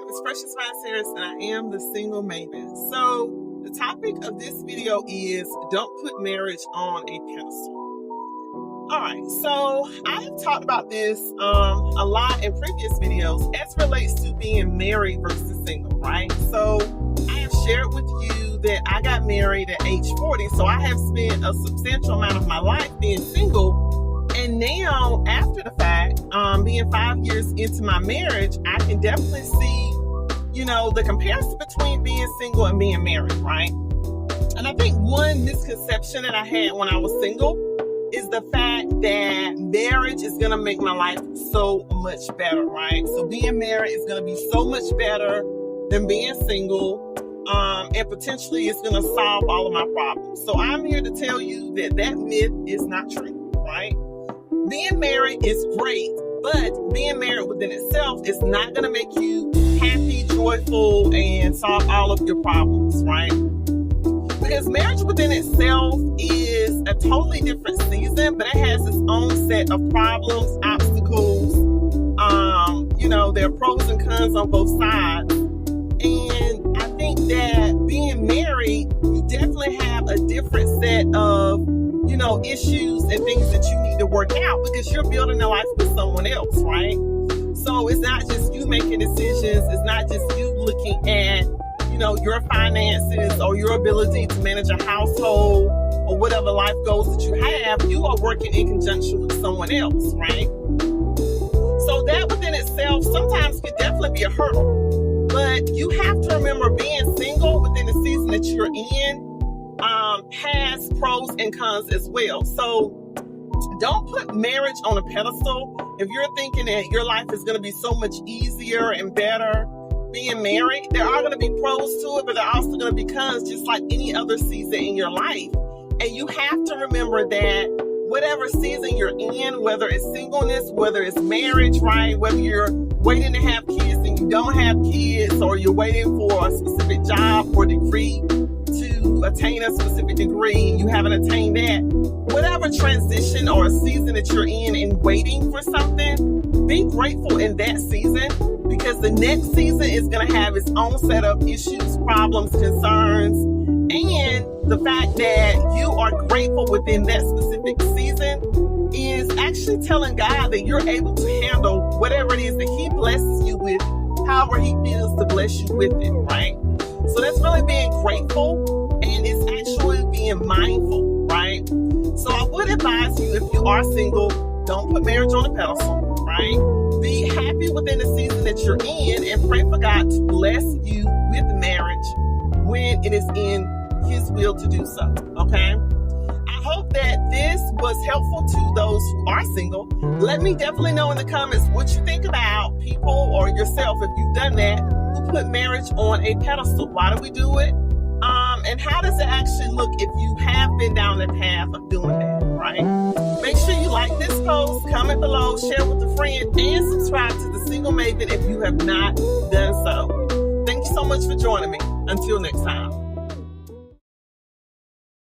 It's Precious Harris, and I am the single maven. So the topic of this video is don't put marriage on a pedestal. All right, so I have talked about this a lot in previous videos as relates to being married versus single, right? So I have shared with you that I got married at age 40, so I have spent a substantial amount of my life being single. And now, after the fact, being 5 years into my marriage, I can definitely see, the comparison between being single and being married, right? And I think one misconception that I had when I was single is the fact that marriage is going to make my life so much better, right? So being married is going to be so much better than being single, and potentially it's going to solve all of my problems. So I'm here to tell you that that myth is not true, right? Being married is great, but being married within itself is not going to make you happy, joyful, and solve all of your problems, right? Because marriage within itself is a totally different season, but it has its own set of problems, obstacles. There are pros and cons on both sides. And I think that being married, you definitely have a different set of issues and things that you need to work out because you're building a life with someone else, right? So it's not just you making decisions. It's not just you looking at, your finances or your ability to manage a household or whatever life goals that you have. You are working in conjunction with someone else, right? So that within itself sometimes could definitely be a hurdle. But you have to remember being single within the season that you're in has pros and cons as well. So don't put marriage on a pedestal. If you're thinking that your life is going to be so much easier and better being married, there are going to be pros to it, but there are also going to be cons, just like any other season in your life. And you have to remember that whatever season you're in, whether it's singleness, whether it's marriage, right? Whether you're waiting to have kids and you don't have kids, or you're waiting for a specific job or degree to attain a specific degree and you haven't attained that, whatever transition or a season that you're in and waiting for something, be grateful in that season, because the next season is going to have its own set of issues, problems, concerns, and the fact that you are grateful within that specific season is actually telling God that you're able to handle whatever it is that He blesses you with, however He feels to bless you with it, right? So that's really being grateful, and it's actually being mindful, right? So I would advise you, if you are single, don't put marriage on a pedestal, right? Be happy within the season that you're in and pray for God to bless you with marriage when it is in His will to do so, okay? I hope that this was helpful to those who are single. Let me definitely know in the comments what you think about people or yourself, if you've done that, who put marriage on a pedestal. Why do we do it? And how does it actually look if you have been down the path of doing that, right? Make sure you like this post, comment below, share with a friend, and subscribe to The Single Maven if you have not done so. Thank you so much for joining me. Until next time.